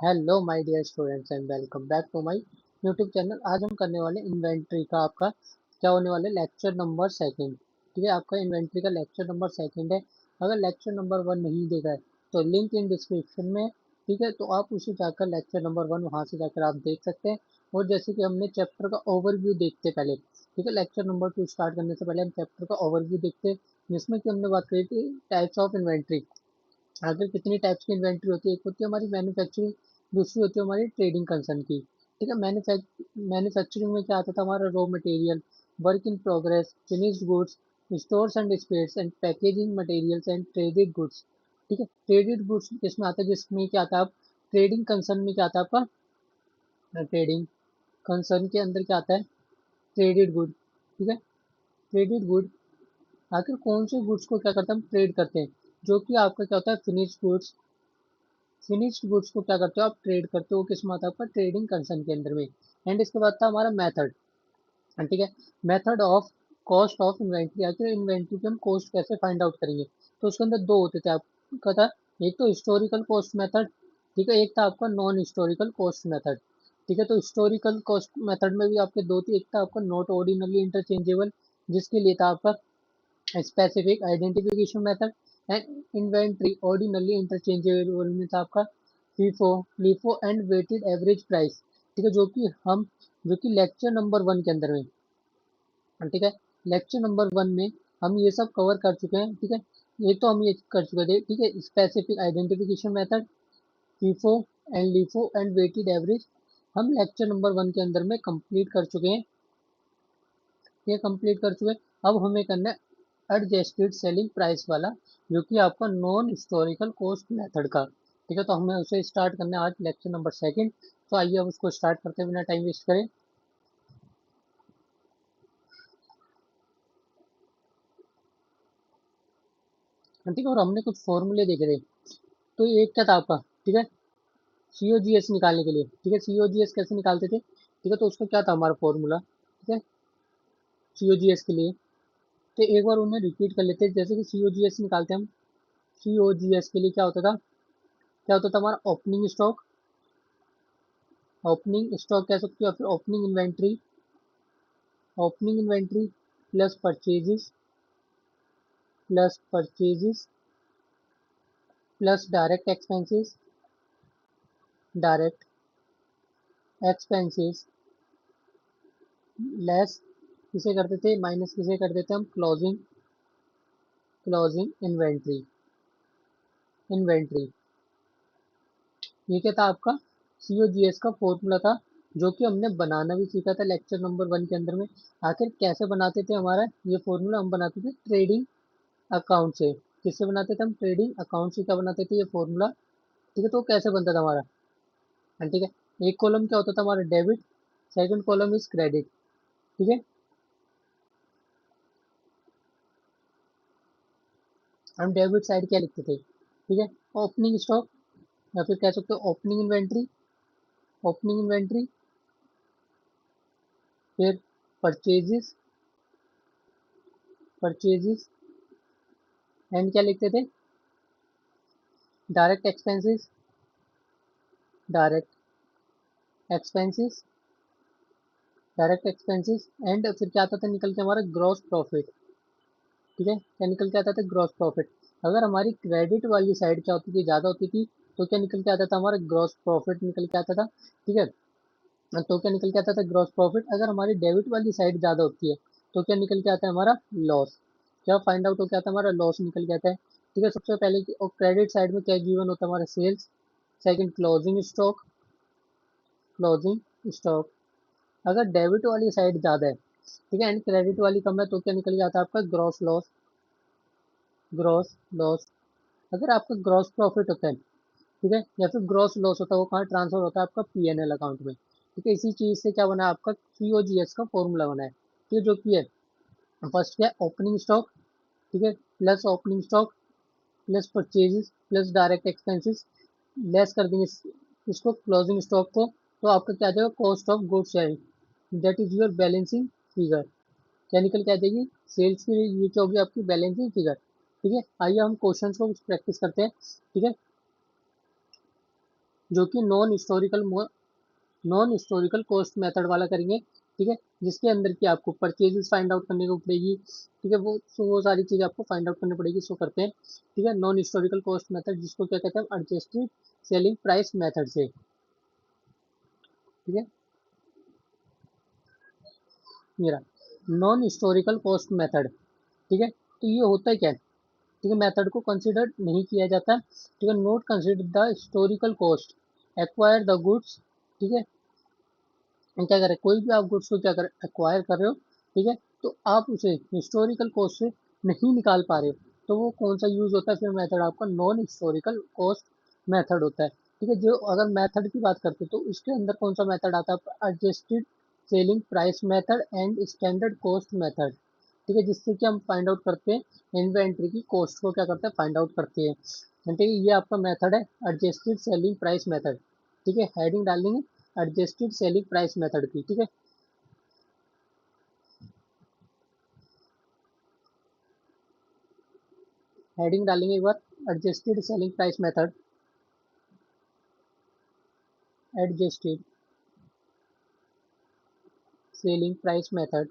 Hello my dear students and welcome back to my YouTube channel. आज हम करने वाले इन्वेंट्री का आपका क्या होने वाला है, लेक्चर नंबर सेकंड। ठीक है, आपका इन्वेंट्री का लेक्चर नंबर सेकंड है। अगर लेक्चर नंबर वन नहीं देखा है तो लिंक इन डिस्क्रिप्शन में। ठीक है, तो आप उसे जाकर लेक्चर नंबर वन वहाँ से जाकर आप देख सकते हैं। और जैसे कि हमने चैप्टर का ओवरव्यू देखते पहले, ठीक है, लेक्चर नंबर टू स्टार्ट करने से पहले हम चैप्टर का ओवरव्यू देखते, जिसमें कि हमने बात करी थी टाइप्स ऑफ इन्वेंट्री। आखिर कितनी टाइप्स की इन्वेंट्री होती है? एक होती है हमारी मैन्युफैक्चरिंग, दूसरी होती है हमारी ट्रेडिंग कंसर्न की। ठीक है, मैन्युफैक्चरिंग में क्या आता था हमारा? Raw material, work in progress, finished goods, stores and spheres and packaging materials and traded goods. ठीक है, ट्रेडेड गुड्स किसमें आता है? जिसमें क्या आता है? आप ट्रेडिंग कंसर्न में क्या आता है आपका? ट्रेडिंग कंसर्न के अंदर क्या आता है? Traded good. ठीक है, ट्रेडेड गुड। आखिर कौन से गुड्स को क्या करते हैं? हम ट्रेड करते हैं, जो कि आपका क्या होता है? Finished goods. फिनिश्ड गुड्स को क्या करते हो आप? ट्रेड करते हो। किस में आता है आपका? ट्रेडिंग कंसर्न के अंदर में। एंड इसके बाद था हमारा मेथड। ठीक है, method of cost of inventory. आखिर इन्वेंट्री की हम कॉस्ट कैसे फाइंड आउट करेंगे? तो उसके अंदर दो होते थे आपका था, एक तो हिस्टोरिकल कॉस्ट मेथड। ठीक है, एक था आपका नॉन हिस्टोरिकल कॉस्ट मेथड। ठीक है, तो हिस्टोरिकल कॉस्ट मेथड में भी आपके दो थे, एक था आपका नॉट ऑर्डिनरली इंटरचेंजेबल, जिसके लिए था आपका specific identification method. And inventory ordinarily interchangeable में था आपका FIFO, LIFO and weighted average price. ठीक है, जो कि लेक्चर नंबर वन के अंदर में। ठीक है, लेक्चर नंबर वन में हम ये सब कवर कर चुके हैं। ठीक है, एक तो हम ये कर चुके थे। ठीक है, specific identification method, FIFO and LIFO and weighted average हम लेक्चर नंबर वन के अंदर में कंप्लीट कर चुके हैं। ये कंप्लीट कर चुके हैं। अब हमें करना है एडजस्टेड सेलिंग प्राइस वाला, जो कि आपका नॉन हिस्टोरिकल कॉस्ट मेथड का। ठीक है, तो हमें उसे स्टार्ट करना है आज लेक्चर नंबर सेकंड। तो आइए अब उसको स्टार्ट करते हैं बिना टाइम वेस्ट करें। ठीक है, और हमने कुछ फॉर्मूले देखे थे। तो एक क्या था आपका? ठीक है, सीओजीएस निकालने के लिए। ठीक है, सीओजीएस कैसे निकालते थे? ठीक है, तो उसका क्या था हमारा फॉर्मूला? ठीक है, सीओजीएस के लिए तो एक बार उन्हें रिपीट कर लेते हैं। जैसे कि सीओजीएस निकालते हैं हम, सीओजीएस के लिए क्या होता था? क्या होता था हमारा? ओपनिंग स्टॉक, ओपनिंग स्टॉक कह सकते हो, या फिर opening inventory. Opening inventory plus purchases plus direct expenses less किसे करते थे? माइनस किसे कर देते हम? Closing inventory. ये क्या था आपका? सीओजीएस का फॉर्मूला था, जो कि हमने बनाना भी सीखा था लेक्चर नंबर वन के अंदर में। आखिर कैसे बनाते थे? हमारा ये फॉर्मूला हम बनाते थे ट्रेडिंग अकाउंट से। किससे बनाते थे हम? ट्रेडिंग अकाउंट से क्या बनाते थे? ये फॉर्मूला। ठीक है, तो कैसे बनता था हमारा? ठीक है, एक कॉलम क्या होता था हमारा? Debit, second column is credit. ठीक है, हम डेबिट साइड क्या लिखते थे? ठीक है, ओपनिंग स्टॉक, या फिर कह सकते हो ओपनिंग इन्वेंट्री, फिर परचेजेस परचेजेस एंड क्या लिखते थे? Direct expenses direct expenses direct expenses and फिर क्या आता था निकल के? हमारा ग्रॉस प्रॉफिट। ठीक है, क्या निकल के आता था? Gross profit. अगर हमारी क्रेडिट वाली साइड क्या होती थी? ज़्यादा होती थी, तो क्या निकल के आता था? हमारा ग्रॉस प्रॉफिट निकल के आता था। ठीक है, तो क्या निकल के आता था? Gross profit. अगर हमारी डेबिट वाली साइड ज़्यादा होती है, तो क्या निकल के आता है? हमारा लॉस। क्या फाइंड आउट हो क्या आता है? हमारा लॉस निकल के आता है। ठीक है, सबसे पहले और क्रेडिट साइड में क्या गिवन होता है? हमारा सेल्स, सेकंड क्लोजिंग स्टॉक। अगर डेबिट वाली साइड ज़्यादा है, ठीक है, एंड क्रेडिट वाली कम है, तो क्या निकल के आता है? आपका ग्रॉस लॉस। अगर आपका ग्रॉस प्रॉफिट होता है, ठीक है, या फिर ग्रॉस लॉस होता है, वो कहाँ ट्रांसफर होता है? आपका पीएनएल अकाउंट में। ठीक है, इसी चीज से क्या बना है? आपका सीओजीएस का फॉर्मूला बना है। ठीक है, जो कि है फर्स्ट क्या है? Opening stock. ठीक है, plus opening stock plus purchases plus direct expenses, less कर देंगे इसको क्लोजिंग स्टॉक को, तो आपका क्या आ जाएगा? Cost of goods sailed, that is your balancing figure. क्या निकल के आ जाएगी? सेल्स की ये क्या होगी? आपकी बैलेंसिंग फिगर। ठीक है, आइए हम क्वेश्चन को प्रैक्टिस करते हैं। ठीक है, जो कि नॉन हिस्टोरिकल कॉस्ट मेथड वाला करेंगे, ठीक है, जिसके अंदर की आपको परचेजेस फाइंड आउट करने को पड़ेगी, ठीक है, वो सारी चीजें आपको फाइंड आउट करनी पड़ेगी, सो करते हैं, ठीक है, नॉन हिस्टोरिकल कॉस्ट मेथड जिसको क्या कहते हैं, एडजस्टेड सेलिंग प्राइस मेथड से, ठीक है, मेरा नॉन हिस्टोरिकल कॉस्ट मेथड, ठीक है, तो ये होता है क्या, ठीक है, मेथड को कंसिडर नहीं किया जाता, ठीक है, note consider the historical cost acquire the goods, ठीक है, क्या करें, कोई भी आप गुड्स को क्या करें, एक्वायर कर रहे हो, ठीक है, तो आप उसे हिस्टोरिकल कॉस्ट से नहीं निकाल पा रहे हो, तो वो कौन सा यूज होता है फिर मेथड, आपका नॉन हिस्टोरिकल कॉस्ट मेथड होता है, ठीक है, जो अगर मेथड की बात करते हैं तो उसके अंदर कौन सा मेथड आता है, adjusted selling price method and standard cost method, ठीक है, जिससे कि हम फाइंड आउट करते हैं इन्वेंट्री की कॉस्ट को क्या करते हैं, फाइंड आउट करते हैं, ठीक है, ये आपका मेथड है एडजस्टेड सेलिंग प्राइस मेथड, ठीक है, हेडिंग डालेंगे एडजस्टेड सेलिंग प्राइस मेथड की, ठीक है, हेडिंग डालेंगे एक बार, adjusted selling price method, adjusted selling price method,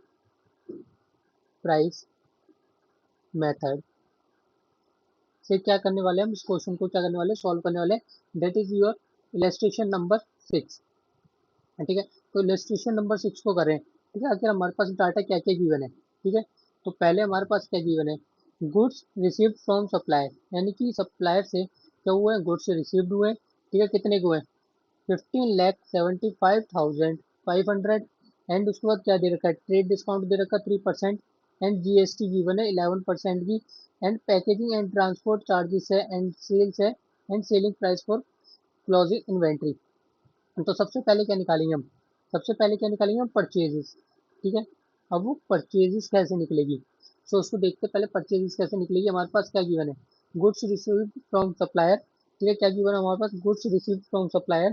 price method से क्या करने वाले हैं, हम इस क्वेश्चन को क्या करने वाले, सॉल्व करने वाले, that is your illustration number 6, ठीक है, तो इलेस्ट्रेशन नंबर 6 को करें, ठीक है, आखिर हमारे पास डाटा क्या क्या गिवन है, ठीक है, तो पहले हमारे पास क्या गिवन है, गुड्स रिसीव्ड फ्रॉम सप्लायर, यानी कि सप्लायर से क्या हुए हैं, गुड्स रिसीव्ड हुए, ठीक है, कितने के हुए, 15,75,500, एंड उसके बाद क्या दे रखा है, ट्रेड डिस्काउंट दे रखा है 3%, एंड जीएसटी गिवन है 11% की, and packaging and transport charges है, एंड सेल्स है, and selling price for closing inventory, तो सबसे पहले क्या निकालेंगे हम, सबसे पहले क्या निकालेंगे हम, परचेजेस, ठीक है, अब वो परचेजेस कैसे निकलेगी, सो उसको देखते पहले परचेजेस कैसे निकलेगी, हमारे पास क्या गिवन है, गुड्स रिसीव्ड फ्रॉम सप्लायर, ठीक है, क्या गिवन है हमारे पास, गुड्स रिसीव्ड फ्रॉम सप्लायर,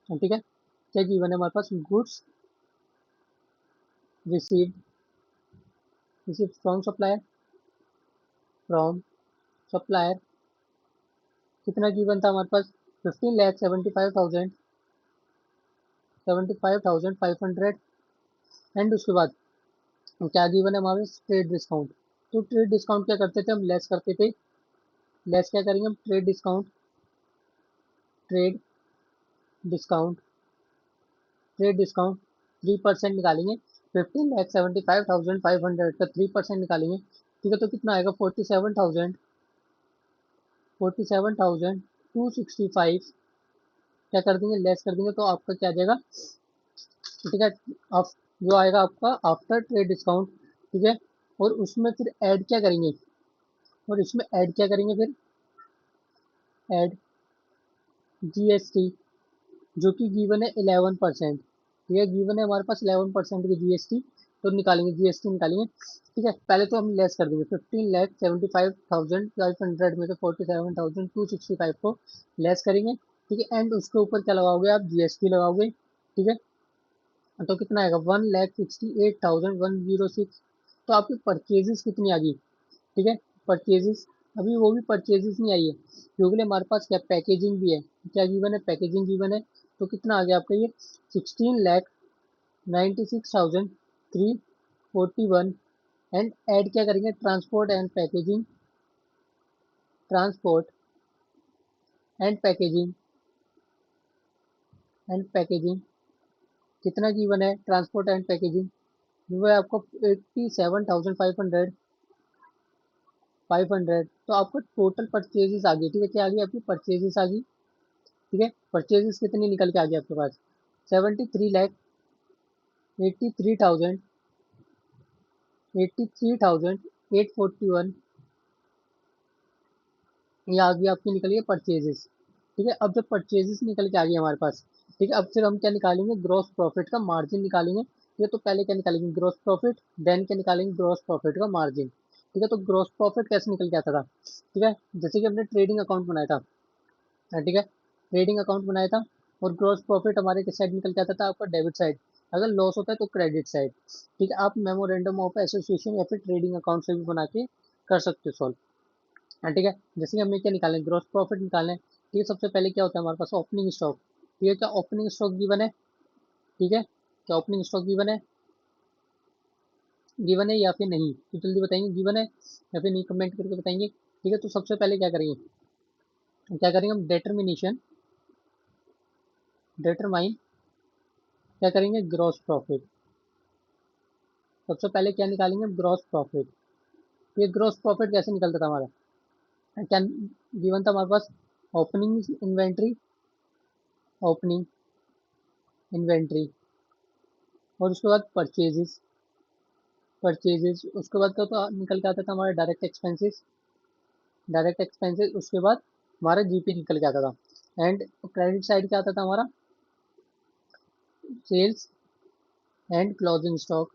ठीक है, क्या गिवन है हमारे पास, goods received received from supplier, कितना गिवन था हमारे पास, 15,75,500, एंड उसके बाद क्या गिवन है हमारे पास, ट्रेड डिस्काउंट, तो ट्रेड डिस्काउंट क्या करते थे हम, लेस करते थे, लेस क्या करेंगे हम, ट्रेड डिस्काउंट ट्रेड डिस्काउंट 3% निकालेंगे, 15,75,500 का 3% निकालेंगे, ठीक है, तो कितना आएगा, 47,265, क्या कर देंगे, लेस कर देंगे, तो आपका क्या आ जाएगा, ठीक है, आप जो आएगा आपका आफ्टर ट्रेड डिस्काउंट, ठीक है, और उसमें फिर ऐड क्या करेंगे, और इसमें ऐड क्या करेंगे, फिर ऐड जीएसटी, जो कि गिवन है 11%, ठीक है, गिवन है हमारे पास 11% की जीएसटी, तो निकालेंगे, जीएसटी निकालेंगे, ठीक है, पहले तो हम लेस कर देंगे, 15,75,500 में से 47,265 को लेस करेंगे, ठीक है, एंड उसके ऊपर क्या लगाओगे आप, जीएसटी लगाओगे, ठीक है, तो कितना आएगा, 1,68,106, तो आपकी परचेजेस कितनी आ गई, ठीक है, परचेजेस, अभी वो भी परचेजेस नहीं आई है, क्योंकि हमारे पास क्या पैकेजिंग भी है, क्या गिवन है, पैकेजिंग गिवन है, तो कितना आ गया आपका ये, 16,96,341, एंड ऐड क्या करेंगे, ट्रांसपोर्ट एंड पैकेजिंग कितना गिवन है, ट्रांसपोर्ट एंड पैकेजिंग वो है आपको 87,500, 500, तो आपको टोटल परचेजेस आ गई, ठीक है, क्या आ गई आपकी परचेजेस आ गई, ठीक है, परचेजेस कितनी निकल के आ गई आपके पास, 73,83,000, 83,841, ये आ गई आपकी निकल गई परचेजेस, ठीक है, अब जब परचेजेस निकल के आ गई हमारे पास, ठीक है, अब फिर हम क्या निकालेंगे, ग्रॉस प्रॉफिट का मार्जिन निकालेंगे, ये तो पहले क्या निकालेंगे, ग्रॉस प्रॉफिट, देन क्या निकालेंगे, ग्रॉस प्रॉफिट का मार्जिन, ठीक है, तो ग्रॉस प्रॉफिट कैसे निकल के आता था, ठीक है, जैसे कि हमने ट्रेडिंग अकाउंट बनाया था, ठीक है, ट्रेडिंग अकाउंट बनाया था, और ग्रॉस प्रॉफिट हमारे किस साइड निकल के आता था, आपका डेबिट साइड, अगर लॉस होता है तो क्रेडिट साइड, ठीक है, आप मेमोरेंडम ऑफ एसोसिएशन या फिर ट्रेडिंग अकाउंट से भी बना के कर सकते हो सॉल्व, हाँ, ठीक है, जैसे कि हमें क्या निकालें, ग्रॉस प्रॉफिट निकालें, ठीक है, सबसे पहले क्या होता है हमारे पास ओपनिंग स्टॉक। ठीक है, क्या ओपनिंग स्टॉक गिवन है? ठीक है, क्या ओपनिंग स्टॉक गिवन है? गिवन है या फिर नहीं, तो जल्दी बताएंगे गिवन है या फिर नहीं, कमेंट करके बताएंगे। ठीक है, तो सबसे पहले क्या करेंगे हम डिटर्मिनेशन, डिटरमाइन, क्या करेंगे ग्रॉस प्रॉफिट। सबसे पहले क्या निकालेंगे ग्रॉस प्रॉफिट। ये ग्रॉस प्रॉफिट कैसे निकलता था हमारा? क्या गिवन था हमारे पास? ओपनिंग इन्वेंट्री, ओपनिंग इन्वेंट्री, और उसके बाद परचेजेस, परचेजेस, उसके बाद क्या तो निकल के आता था हमारा डायरेक्ट एक्सपेंसेस, डायरेक्ट एक्सपेंसेस, उसके बाद हमारा जीपी निकल के आता था। एंड क्रेडिट साइड क्या आता था हमारा? Sales and closing stock.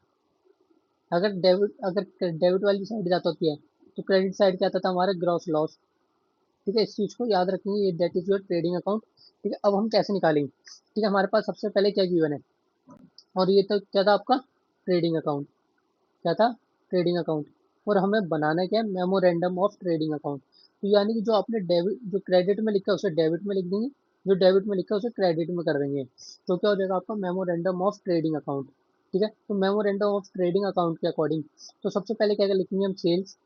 अगर डेबिट वाली साइड जाता होती है तो क्रेडिट साइड क्या आता था हमारा? Gross loss. ठीक है, इस चीज को याद रखेंगे, ये that is your trading account. ठीक है, अब हम कैसे निकालेंगे? ठीक है, हमारे पास सबसे पहले क्या गिवन है, और ये तो क्या था आपका? Trading account. क्या था? Trading account. और हमें बनाना क्या है? Memorandum of trading account. तो यानी कि जो आपने डेबिट, जो क्रेडिट में लिखा है उसे डेबिट में लिख देंगे, जो डेबिट में लिखा है उसे क्रेडिट में कर देंगे। तो क्या हो जाएगा आपका? Memorandum of trading account. ठीक है, तो मेमोरेंडम ऑफ ट्रेडिंग अकाउंट के अकॉर्डिंग तो सबसे पहले क्या क्या लिखेंगे हम? सेल्स।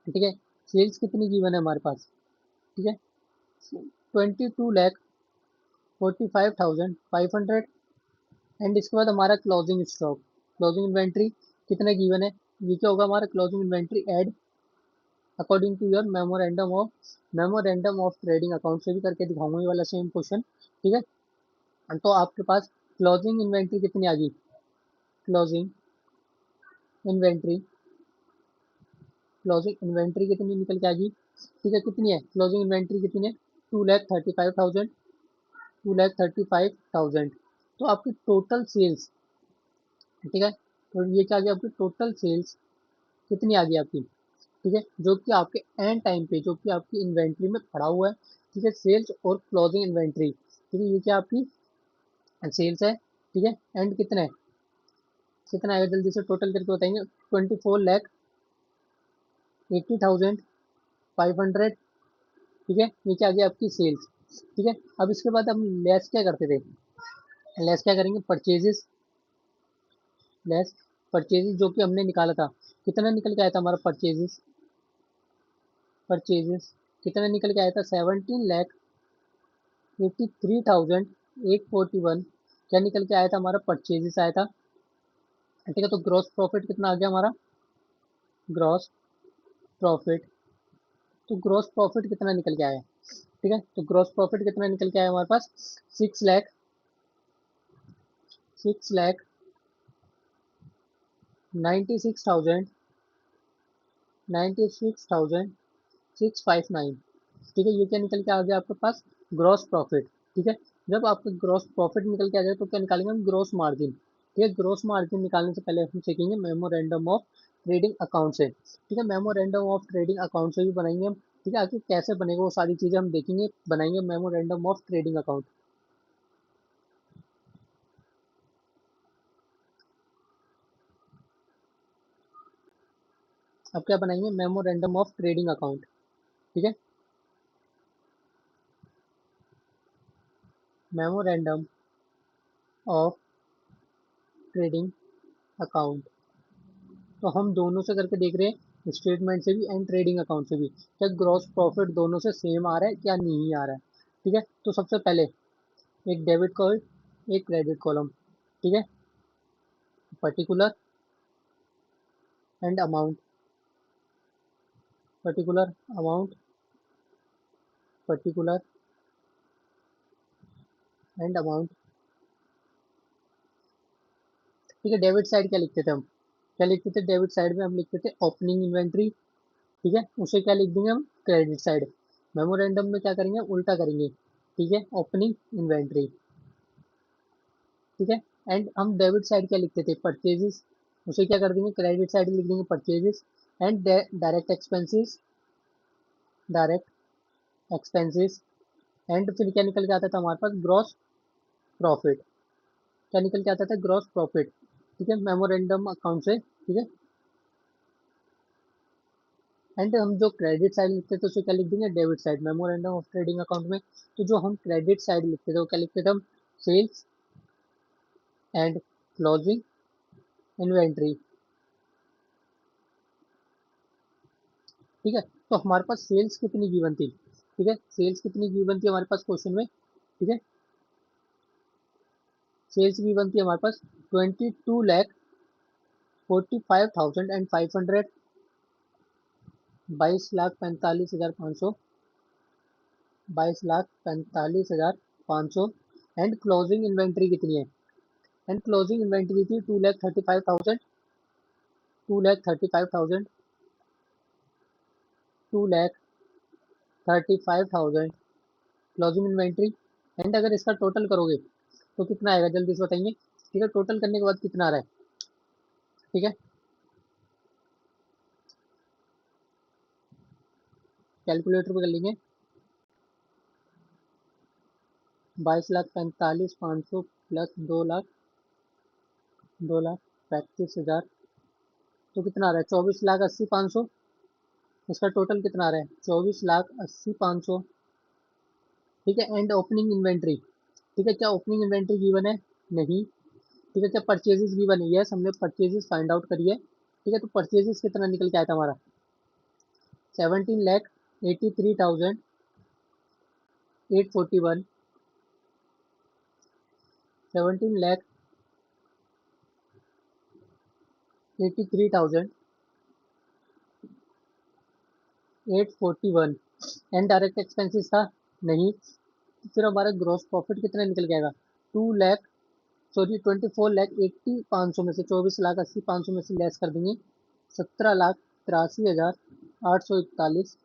ठीक है, सेल्स कितनी गिवन है हमारे पास? ठीक है, 22,45,500। एंड इसके बाद हमारा क्लोजिंग स्टॉक, क्लोजिंग इन्वेंट्री कितना गिवन है? ये क्या होगा हमारा? Closing inventory add according to your memorandum of trading account से भी करके दिखाऊंगा ये वाला सेम क्वेश्चन। ठीक है, तो आपके पास क्लोजिंग इन्वेंट्री कितनी आ गई? क्लोजिंग इन्वेंट्री, क्लोजिंग इन्वेंट्री कितनी निकल के आ गई? ठीक है, कितनी है क्लोजिंग इन्वेंट्री? कितनी है? 2,35,000, 2,35,000। तो आपकी टोटल सेल्स, ठीक है, तो ये क्या आ गया आपकी टोटल सेल्स? कितनी आ गई आपकी? ठीक है, जो कि आपके एंड टाइम पे जो कि आपकी इन्वेंट्री में पड़ा हुआ है। ठीक है, सेल्स और क्लोजिंग इन्वेंट्री। ठीक है, ये क्या आपकी सेल्स है। ठीक है, एंड कितना है? कितना आएगा जल्दी से टोटल करके बताएंगे? 24,80,500। ठीक है, ये क्या आ गया आपकी सेल्स। ठीक है, अब इसके बाद हम लेस क्या करते थे? लेस क्या करेंगे? परचेजेस, लेस परचेजेस जो कि हमने निकाला था। कितना निकल के आया था हमारा परचेजेस? परचेजेस कितना निकल के आया था? 17,83,841। क्या निकल के आया था हमारा? परचेजेस आया था। ठीक है, तो ग्रॉस प्रॉफिट कितना आ गया हमारा? ग्रॉस प्रॉफिट, तो ग्रॉस प्रॉफिट कितना निकल के आया? ठीक है, तो ग्रॉस प्रॉफिट कितना निकल के आया हमारे पास? 6 लाख, 6,96,000, 96,659। ठीक है, ये क्या निकल के आ गया आपके पास? Gross profit. ठीक है, जब आपका ग्रॉस प्रॉफिट निकल के आ जाए तो क्या निकालेंगे हम? Gross margin. ठीक है, ग्रॉस मार्जिन निकालने से पहले हम सीखेंगे मेमोरेंडम ऑफ ट्रेडिंग अकाउंट से। ठीक है, मेमोरेंडम ऑफ ट्रेडिंग अकाउंट से भी बनाएंगे हम। ठीक है, आगे कैसे बनेगा वो सारी चीजें हम देखेंगे, बनाएंगे मेमोरेंडम ऑफ ट्रेडिंग अकाउंट। अब क्या बनाएंगे? Memorandum of trading account. ठीक है, मेमोरेंडम ऑफ ट्रेडिंग अकाउंट। तो हम दोनों से करके देख रहे हैं, स्टेटमेंट से भी एंड ट्रेडिंग अकाउंट से भी, क्या ग्रॉस प्रॉफिट दोनों से सेम आ रहा है क्या नहीं आ रहा है। ठीक है, तो सबसे पहले एक डेबिट कॉलम, एक क्रेडिट कॉलम। ठीक है, particular and amount, particular amount, particular and amount. ठीक है, डेबिट साइड क्या लिखते थे हम? क्या लिखते थे डेबिट साइड में? हम लिखते थे ओपनिंग इन्वेंट्री। ठीक है, उसे क्या लिख देंगे हम? Credit side. मेमोरेंडम में क्या करेंगे? उल्टा करेंगे। ठीक है, ओपनिंग इन्वेंट्री। ठीक है, एंड हम डेबिट साइड क्या लिखते थे? परचेजेस। उसे क्या कर देंगे? क्रेडिट साइड लिख देंगे purchases. And direct expenses, direct expenses. And फिर क्या निकल के आता था हमारे पास? Gross profit. क्या निकल के आता था? Gross profit. ठीक है, मेमोरेंडम अकाउंट से। ठीक है, एंड हम जो क्रेडिट साइड लिखते थे तो उसे क्या लिख देंगे, debit side, memorandum of trading account में। तो जो हम क्रेडिट साइड लिखते थे वो क्या लिखते थे हम, सेल्स एंड क्लोजिंग इन्वेंट्री। ठीक है, तो हमारे पास सेल्स कितनी गिवन थी, ठीक है, सेल्स कितनी गिवन थी हमारे पास क्वेश्चन में, ठीक है, सेल्स गिवन थी हमारे पास 22,45,500, 22,45,500, 22,45,500। एंड क्लोजिंग इन्वेंट्री कितनी है, एंड क्लोजिंग इन्वेंट्री थी 2,35,000, 2,35,000, 2,35,000 क्लोजिंग इन्वेंट्री। एंड अगर इसका टोटल करोगे तो कितना आएगा, जल्दी से बताएंगे, ठीक है, टोटल करने के बाद कितना आ रहा है, ठीक है, कैलकुलेटर पे कर लेंगे, 22,45,500 प्लस 2,35,000, तो कितना आ रहा है, 24,80,500। इसका टोटल कितना आ रहा है, 24,80,500। ठीक है, एंड ओपनिंग इन्वेंट्री, ठीक है, क्या ओपनिंग इन्वेंट्री गिवन है, नहीं। ठीक है, क्या परचेजेस गिवन है, यस, हमने परचेजेस फाइंड आउट करी है। ठीक है, तो परचेजेस कितना निकल के आया था हमारा, 17,83,841, 17,83,841। एंड डायरेक्ट एक्सपेंसेस था, नहीं। फिर हमारा ग्रॉस प्रॉफिट कितना निकल के आएगा, 24,80,500 में से 24,80,500 में से लेस कर देंगे 17,83,841।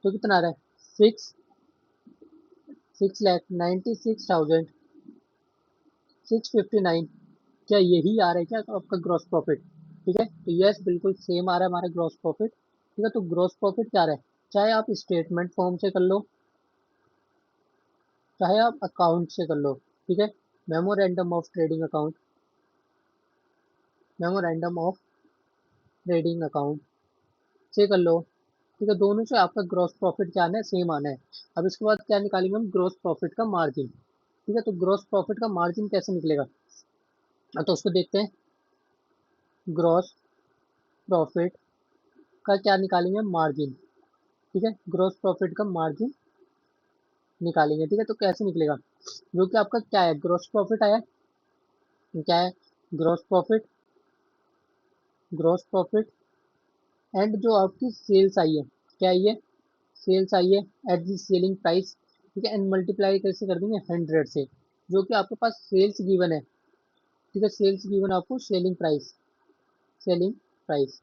तो कितना आ रहा है, 6,96,659। क्या यही आ रहा है क्या आपका ग्रॉस प्रॉफिट, ठीक है, तो यस बिल्कुल सेम आ रहा है हमारा ग्रॉस प्रॉफिट। ठीक है, तो ग्रॉस प्रॉफिट क्या आ रहा है, चाहे आप स्टेटमेंट फॉर्म से कर लो, चाहे आप अकाउंट से कर लो, ठीक है, memorandum of trading account, memorandum of trading account से कर लो। ठीक है, दोनों से आपका ग्रॉस प्रॉफिट क्या आना है, सेम आना है। अब इसके बाद क्या निकालेंगे हम, ग्रॉस प्रॉफिट का मार्जिन। ठीक है, तो ग्रॉस प्रॉफिट का मार्जिन कैसे निकलेगा, तो उसको देखते हैं। ग्रॉस प्रॉफिट का क्या निकालेंगे, मार्जिन। ठीक है, ग्रॉस प्रॉफिट का मार्जिन निकालेंगे। ठीक है, तो कैसे निकलेगा, जो कि आपका क्या है, ग्रॉस प्रॉफिट आया, क्या है, gross profit, gross profit and जो आपकी सेल्स आई है, क्या आई है, सेल्स आई है एट दी सेलिंग प्राइस। ठीक है, एंड मल्टीप्लाई कैसे कर देंगे, 100 से, जो कि आपके पास सेल्स गिवन है। ठीक है, सेल्स गिवन आपको सेलिंग प्राइस, सेलिंग प्राइस।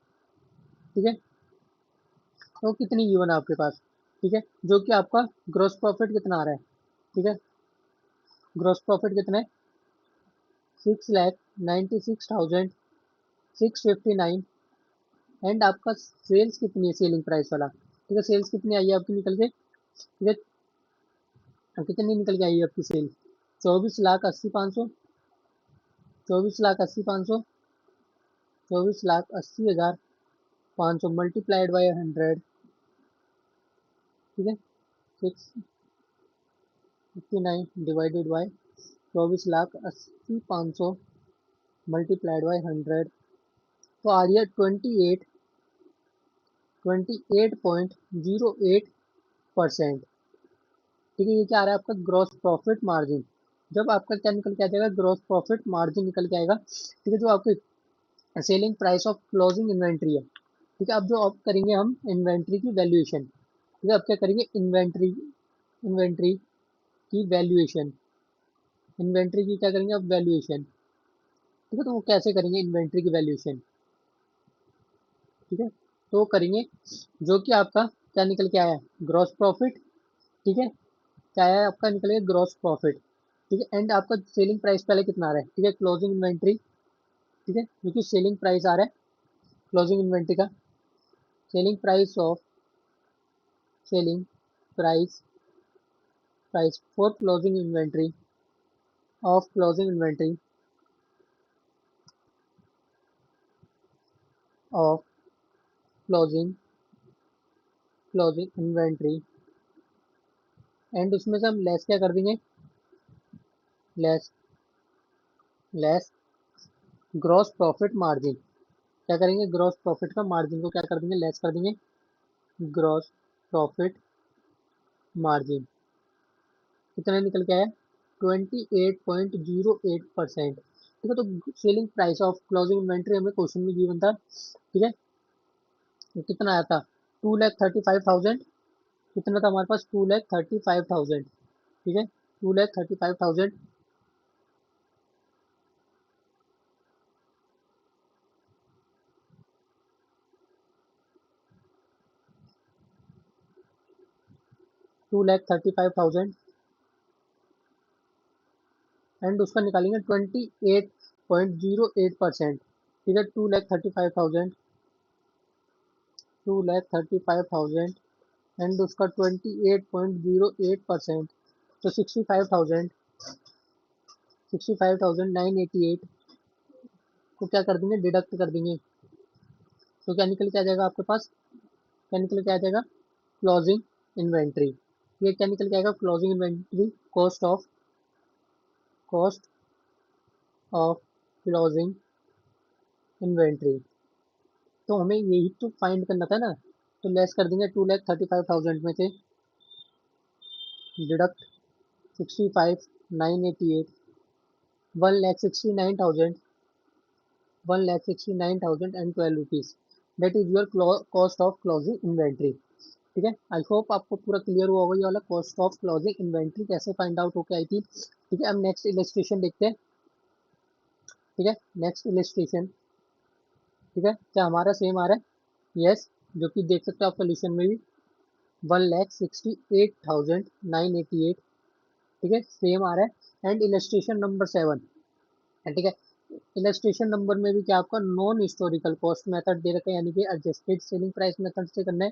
ठीक है, तो कितनी गिवन है आपके पास, ठीक है, जो कि आपका ग्रॉस प्रॉफिट कितना आ रहा है, ठीक है, ग्रॉस प्रॉफिट कितना है, 6,96,659। एंड आपका सेल्स कितनी है, सेलिंग प्राइस वाला, ठीक है, सेल्स कितनी आई है आपकी निकल के, ठीक है, कितनी निकल के आई है आपकी सेल, 24,80,500, 24,80,500, 24,80,500 मल्टीप्लाइड बाई 100। ठीक है, 659 डिवाइडेड बाई 24,80,500 मल्टीप्लाइड बाई 100, तो आ रही है 28.08%। ठीक है, ये क्या आ रहा है आपका ग्रॉस प्रॉफिट मार्जिन। जब आपका क्या निकल के आ जाएगा, ग्रॉस प्रॉफिट मार्जिन निकल के आएगा। ठीक है, जो आपकी selling price of closing inventory है। ठीक है, अब जो अब करेंगे हम इन्वेंट्री की वैल्यूएशन। ठीक है, अब क्या करेंगे, इन्वेंट्री, इन्वेंट्री की वैल्यूएशन, इन्वेंट्री की क्या करेंगे अब, वैल्यूएशन। ठीक है, तो वो कैसे करेंगे इन्वेंट्री की वैल्यूएशन, ठीक है, तो वो करेंगे, जो कि आपका क्या निकल के आया, ग्रॉस प्रॉफिट। ठीक है, क्या आया आपका, निकल गया ग्रॉस प्रॉफिट। ठीक है, एंड आपका सेलिंग प्राइस पहले कितना आ रहा है, ठीक है, क्लोजिंग इन्वेंट्री। ठीक है, क्योंकि सेलिंग प्राइस आ रहा है क्लोजिंग इन्वेंट्री का, selling price of, selling price, price for closing inventory, of closing inventory, of closing closing inventory, and उसमें से हम लेस क्या कर देंगे, less less gross profit margin. क्या करेंगे, ग्रॉस प्रॉफिट का मार्जिन को क्या कर देंगे, लेस कर देंगे, ग्रॉस प्रॉफिट मार्जिन कितना निकल के आया, 28.08%। ठीक है, तो selling price of closing inventory हमें क्वेश्चन में गिवन था। ठीक है, तो कितना आया था, 2,35,000। कितना था हमारे पास, 2,35,000। ठीक है, 2,35,000। 2,35,000 एंड उसका निकालेंगे 28.08%। ठीक है, 2,35,000, 2,35,000 एंड उसका 28.08%, तो 65,988 को क्या कर देंगे, डिडक्ट कर देंगे। तो क्या निकल के आ जाएगा आपके पास, क्या निकल के आ जाएगा, क्लोजिंग इन्वेंट्री। ये क्या निकल के आएगा, closing inventory cost of closing inventory. तो हमें यही तो फाइंड करना था ना, तो लेस कर देंगे 2,35,000 में से, deduct 65,988, 1,69,000, 1,69,012 rupees, that is your cost of closing inventory. ठीक है, आई होप आपको पूरा क्लियर हुआ होगा ये वाला कॉस्ट ऑफ क्लोजिंग इन्वेंट्री कैसे फाइंड आउट होके आई थी। ठीक है, अब नेक्स्ट इलस्ट्रेशन देखते हैं। ठीक है, नेक्स्ट इलस्ट्रेशन। ठीक है, क्या हमारा सेम आ रहा है, यस, जो कि देख सकते हो आप सोल्यूशन में भी, 1,68,988। ठीक है, सेम आ रहा है, एंड इलस्ट्रेशन नंबर 7। ठीक है, इलस्ट्रेशन नंबर में भी क्या आपका नॉन हिस्टोरिकल कॉस्ट मेथड दे रखा है, यानी कि एडजस्टेड सेलिंग प्राइस मेथड से करना है।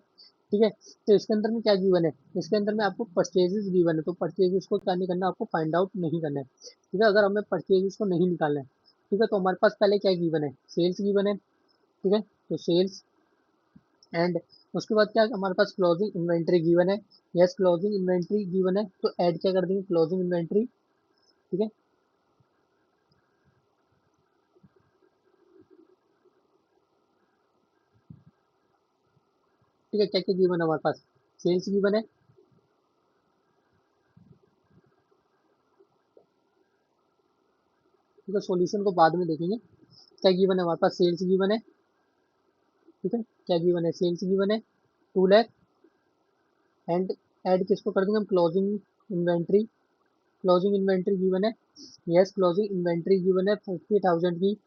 ठीक है, तो इसके अंदर में क्या गिवन है, इसके अंदर में आपको परचेजेस गिवन है, तो परचेजेस को क्या नहीं करना, आपको फाइंड आउट नहीं करना है। ठीक है, अगर हमें परचेजेस को नहीं निकालना है, ठीक है, तो हमारे पास पहले क्या गिवन है, सेल्स गिवन है। ठीक है, तो सेल्स, एंड उसके बाद क्या हमारे पास क्लोजिंग इन्वेंट्री गिवन है। यस, क्लोजिंग इन्वेंट्री गिवन है, तो ऐड क्या कर देंगे, क्लोजिंग इन्वेंट्री। ठीक है, ठीक है, क्या क्या गिवन है हमारे पास, सेल्स गिवन है। ठीक है, सॉल्यूशन को बाद में देखेंगे। क्या गिवन है हमारे पास, सेल्स गिवन है। ठीक है, क्या गिवन है, सेल्स गिवन है 2 लाख, एंड ऐड किसको कर देंगे हम, closing inventory. Closing inventory given है, यस, क्लोजिंग इन्वेंट्री गिवन है 50,000 की।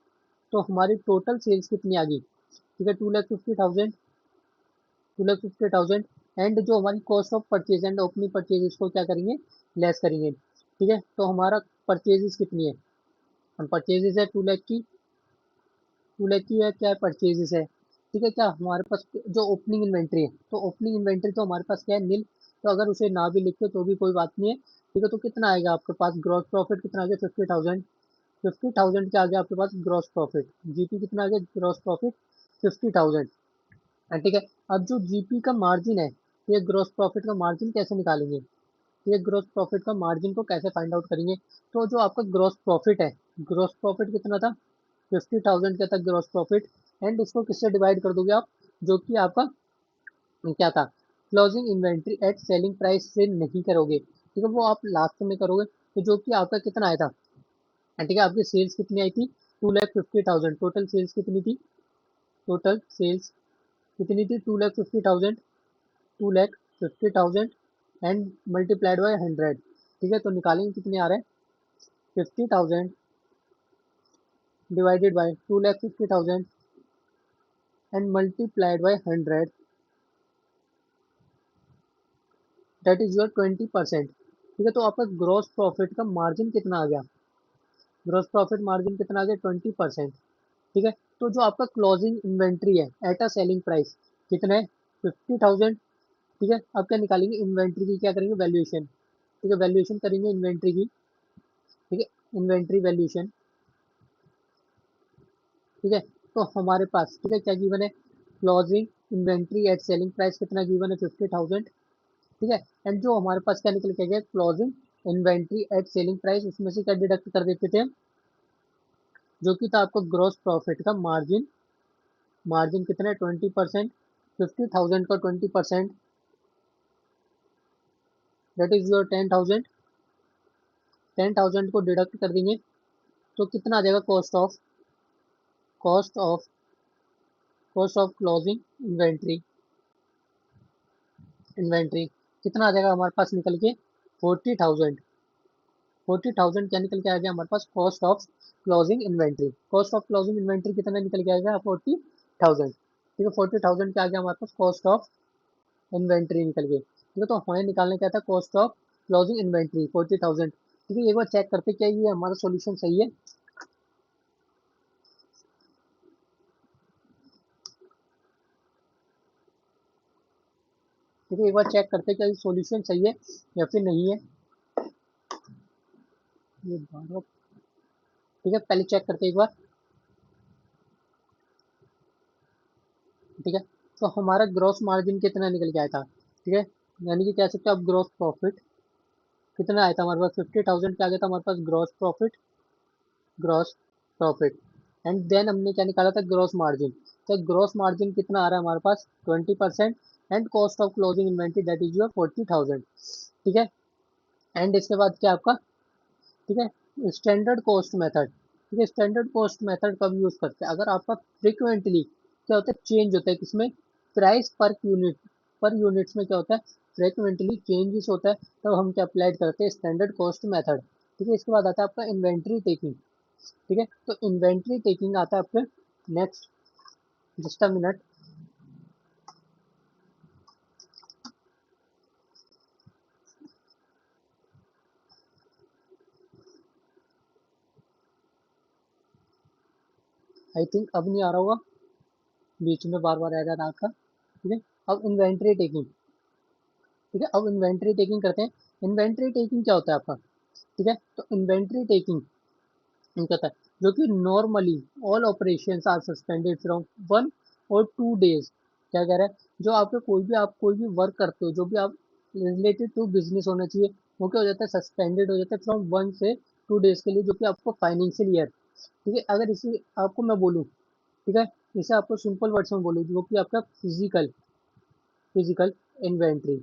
तो हमारी टोटल सेल्स कितनी आ गई, ठीक है, 2,50,000, 2,50,000, एंड जो हमारी cost of purchase and opening purchase इसको क्या करेंगे, लेस करेंगे। ठीक है, तो हमारा परचेजेस कितनी है, हम परचेजेस है 2 लाख की, 2 लाख की है, क्या है परचेजेस है। ठीक है, क्या हमारे पास जो ओपनिंग इन्वेंट्री है, तो ओपनिंग इन्वेंट्री तो हमारे पास क्या है, नील, तो अगर उसे ना भी लिखते तो भी कोई बात नहीं है। ठीक है, तो कितना आएगा आपके पास, ग्रॉस प्रॉफिट कितना आ गया, 50,000। 50,000 क्या आ गया आपके पास ग्रॉस प्रॉफिट, जीपी कितना आ गया ग्रॉस प्रॉफिट, 50,000। ठीक है, अब जो जीपी का मार्जिन है, ये ग्रॉस प्रॉफिट का मार्जिन कैसे निकालेंगे, ये ग्रॉस प्रॉफिट का मार्जिन को कैसे फाइंड आउट करेंगे। तो जो आपका ग्रॉस प्रॉफिट है, ग्रॉस प्रॉफिट कितना था, 50,000 का था ग्रॉस प्रॉफिट, एंड उसको किससे डिवाइड कर दोगे आप, जो कि आपका क्या था, closing inventory at selling price से नहीं करोगे। ठीक है, वो आप लास्ट में करोगे, तो जो कि आपका कितना आया था। ठीक है, आपकी सेल्स कितनी आई थी, 2,50,000, टोटल सेल्स कितनी थी, टोटल सेल्स कितनी थी, 2,50,000, 2,50,000 एंड मल्टीप्लाइड बाय 100। ठीक है, तो निकालेंगे कितने आ रहे हैं, 50,000 divided by 2,50,000 and multiplied by 100, that is your 20%। ठीक है, तो आपका ग्रॉस प्रॉफिट का मार्जिन कितना आ गया, ग्रॉस प्रॉफिट मार्जिन कितना आ गया, 20%। ठीक है, तो जो आपका क्लोजिंग इन्वेंट्री है एट अ सेलिंग प्राइस कितना है, 50,000। ठीक है, अब क्या निकालेंगे, इन्वेंट्री की क्या करेंगे, वैल्यूएशन। ठीक है, वैल्यूएशन करेंगे इन्वेंट्री की। ठीक है, इन्वेंट्री वैल्यूएशन। ठीक है, तो हमारे पास ठीक है क्या गिवन है, closing inventory at selling price कितना गिवन है 50,000, ठीक है। एंड जो हमारे पास क्या निकल के गया closing inventory at selling price, उसमें से क्या डिडक्ट कर देते थे हम, जो कि था आपको ग्रॉस प्रॉफिट का मार्जिन। मार्जिन कितना है 20%, 50,000 का 20%, दैट इज योर 10,000। 10,000 को डिडक्ट कर देंगे तो कितना आ जाएगा cost of cost of closing inventory. Inventory कितना आ जाएगा हमारे पास निकल के 40,000। 40,000 क्या निकल के आ गया हमारे पास cost of closing inventory. Cost of closing inventory कितना निकल के आएगा 40,000, ठीक है। 40,000 क्या आ गया हमारे पास कॉस्ट ऑफ इन्वेंट्री निकल गई, ठीक है। तो हमें निकालने क्या था कॉस्ट ऑफ क्लोजिंग इन्वेंट्री 40,000, ठीक है। एक बार चेक करते क्या ये हमारा सॉल्यूशन सही है, ठीक है। एक बार चेक करते क्या ये सॉल्यूशन सही है या फिर नहीं है। ये 12, ठीक है, पहले चेक करते एक बार, ठीक है। तो हमारा ग्रॉस मार्जिन कितना निकल के आया था, ठीक है। यानी कि कह सकते हो आप ग्रॉस प्रॉफिट कितना आया था हमारे पास 50,000 क्या आ गया था हमारे पास ग्रॉस प्रॉफिट। एंड देन हमने क्या निकाला था ग्रॉस मार्जिन। तो ग्रॉस मार्जिन कितना आ रहा है हमारे पास 20%, and cost of closing inventory that is your 40,000, ठीक है। एंड इसके बाद क्या आपका, ठीक है, स्टैंडर्ड कॉस्ट मेथड, ठीक है। स्टैंडर्ड कॉस्ट मेथड कब यूज करते हैं, अगर आपका फ्रिक्वेंटली क्या होता है चेंज होता है किसमें, प्राइस पर यूनिट्स में क्या होता है फ्रिक्वेंटली चेंजेस होता है, तब हम क्या अप्लाई करते हैं स्टैंडर्ड कॉस्ट मेथड, ठीक है। इसके बाद आता है आपका इन्वेंट्री टेकिंग, ठीक है। तो इन्वेंट्री टेकिंग आता है आपका next, just a minute. I think अब नहीं आ रहा होगा, बीच में बार बार आ जा रहा था, ठीक है। अब इन्वेंट्री टेकिंग, ठीक है। अब इन्वेंट्री टेकिंग करते हैं। इन्वेंट्री टेकिंग क्या होता है आपका, ठीक है। तो इन्वेंट्री टेकिंग कहता है जो कि normally all operations are suspended from 1 और 2 डेज, क्या कह रहा है जो आपके कोई भी वर्क करते हो जो भी आप रिलेटेड टू बिजनेस होना चाहिए, वो क्या हो जाता है सस्पेंडेड हो जाता है फ्रॉम 1 से 2 डेज के लिए, जो कि आपको फाइनेंशियल ईयर, ठीक है। अगर इसे आपको मैं बोलूँ, ठीक है, इसे आपको सिंपल वर्ड्स में बोलूँ जो कि आपका फिजिकल इन्वेंट्री,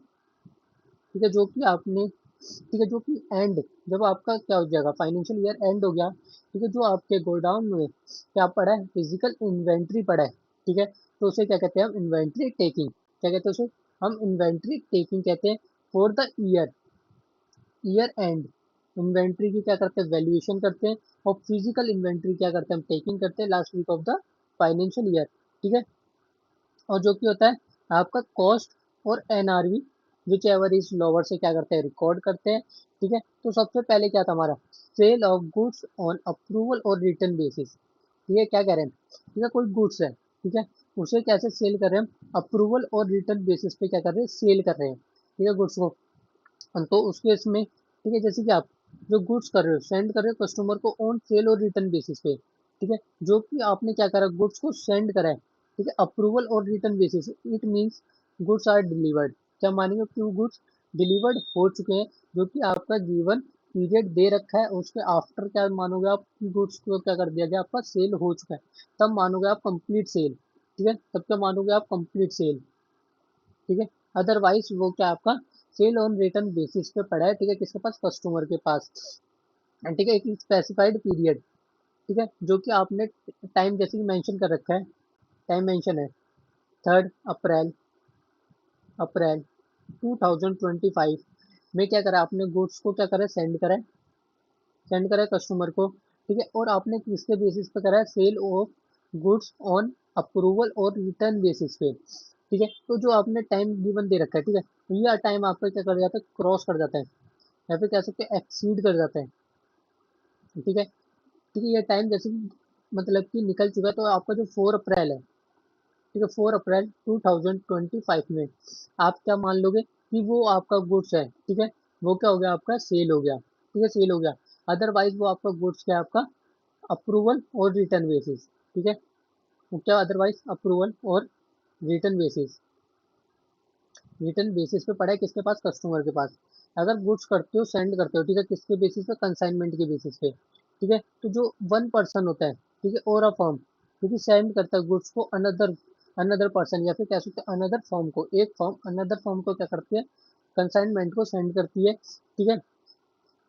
ठीक है, जो कि आपने, ठीक है, जो कि एंड जब आपका क्या हो जाएगा फाइनेंशियल ईयर एंड हो गया, ठीक है, जो आपके गोडाउन में क्या पड़ा है फिजिकल इन्वेंट्री पड़ा है, ठीक है। तो उसे क्या कहते हैं हम इन्वेंट्री टेकिंग, क्या कहते हैं उसे हम इन्वेंट्री टेकिंग कहते हैं for the year and. Inventory की क्या करते हैं वैल्यूएशन करते हैं, और फिजिकल इन्वेंट्री क्या करते हैं हम टेकिंग करते हैं last week of the financial year, ठीक है। और जो कि होता है आपका कॉस्ट और NRV which ever is lower से क्या करते हैं रिकॉर्ड करते हैं, ठीक है। तो सबसे पहले क्या था हमारा sale of goods on approval और रिटर्न बेसिस, ठीक है। क्या कह रहे हैं, ठीक है, कोई गुड्स है, ठीक है, उसे कैसे सेल कर रहे हैं हम अप्रूवल और रिटर्न बेसिस पे क्या कर रहे हैं सेल कर रहे हैं, ठीक है, गुड्स को। तो उसके इसमें, ठीक है, जैसे कि आप जो गुड्स कर रहे हो सेंड कर रहे हो कस्टमर को ऑन सेल और रिटर्न बेसिस पे, ठीक है। जो कि आपने क्या करा गुड्स को सेंड करा है, ठीक है, अप्रूवल और return basis, it means goods are delivered, क्या मानेंगे कि गुड्स डिलीवर्ड हो चुके हैं, जो कि आपका गिवन पीरियड दे रखा है, उसके आफ्टर क्या मानोगे आप गुड्स को क्या कर दिया गया आपका सेल हो चुका है, तब मानोगे आप कंप्लीट सेल, ठीक है, तब क्या मानोगे आप कंप्लीट सेल, ठीक है। अदरवाइज वो क्या आपका सेल ऑन रिटर्न बेसिस पे पड़ा है, ठीक है, किसके पास कस्टमर के पास, ठीक है, एक स्पेसिफाइड पीरियड, ठीक है, जो कि आपने टाइम जैसे कि मेंशन कर रखा है, टाइम मेंशन है 3 अप्रैल अप्रैल 2025 में क्या करा आपने गुड्स को क्या करा सेंड करा कस्टमर को, ठीक है। और आपने किसके बेसिस पे करा है sale of goods on approval और रिटर्न बेसिस पे, ठीक है। तो जो आपने टाइम गिवन दे रखा है, ठीक है, यह टाइम आपका क्या कर जाता है क्रॉस कर जाता है, या फिर कह सकते हैं एक्सीड कर जाता है, ठीक है। ठीक है, ये टाइम जैसे कि मतलब कि निकल चुका है, तो आपका जो 4 अप्रैल है, ठीक है, 4 अप्रैल 2025 में आप क्या मान लोगे कि वो आपका गुड्स है, ठीक है, वो क्या हो गया आपका सेल हो गया, ठीक है, सेल हो गया। अदरवाइज वो आपका गुड्स क्या है आपका अप्रूवल और रिटर्न बेसिस, ठीक है, वो क्या अदरवाइज अप्रूवल और रिटर्न बेसिस, रिटर्न बेसिस पे पड़ा है किसके पास, कस्टमर के पास। अगर गुड्स करते हो सेंड करते हो, ठीक है, किसके बेसिस पे, कंसाइनमेंट के बेसिस पे, ठीक है। तो जो वन पर्सन होता है, ठीक है, और अ फर्म, क्योंकि सेंड करता है गुड्स को अनदर अनदर पर्सन, या फिर कह सकते हैं अनदर फर्म को, एक फर्म अनदर फर्म को क्या करती है, कंसाइनमेंट को सेंड करती है, ठीक है,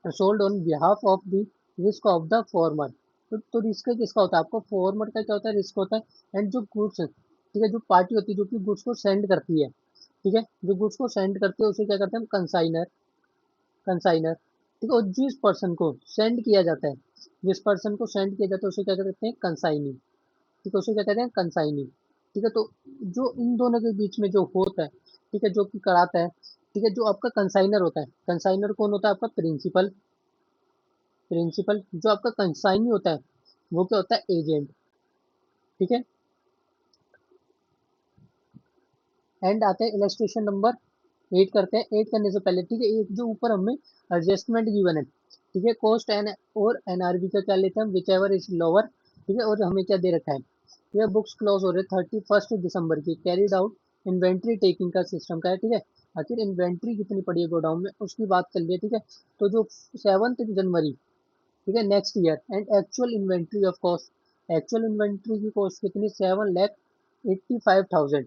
sold on behalf of the risk of the former. तो रिस्क किसका होता है, आपको फॉर्मर का क्या होता है, रिस्क होता है। एंड जो गुड्स, ठीक है, जो पार्टी होती है जो कि गुड्स को सेंड करती है, ठीक है, जो गुड्स को सेंड करते हैं उसे क्या करते हैं हम, कंसाइनर, कंसाइनर, ठीक है। और जिस पर्सन को सेंड किया जाता है, जिस पर्सन को सेंड किया जाता है उसे क्या कहते हैं, कंसाइनी, ठीक है, उसे क्या कहते हैं, कंसाइनी, ठीक है। तो जो इन दोनों के बीच में जो होता है, ठीक है, जो कि कराता है, ठीक है, जो आपका कंसाइनर होता है, कंसाइनर कौन होता है, आपका प्रिंसिपल, प्रिंसिपल। जो आपका कंसाइनी होता है वो क्या होता है, एजेंट, ठीक है। एंड आते हैं इलस्ट्रेशन नंबर 8 करते हैं। 8 करने से पहले, ठीक है, एक जो ऊपर हमें एडजस्टमेंट गिवन है, ठीक है, कॉस्ट एन और एनआरबी का क्या लेते हैं हम, विच एवर इज लोअर, ठीक है। और हमें क्या दे रखा है, ये बुक्स क्लोज हो रहे 31 दिसंबर की, कैरिड आउट इन्वेंट्री टेकिंग का सिस्टम का है, ठीक है। आखिर इन्वेंट्री कितनी पड़ी है गोडाउन में उसकी बात कर लिए, ठीक है। तो जो 7 जनवरी, ठीक है, next year, and actual inventory of cost, actual inventory की कॉस्ट कितनी, 7,85,000,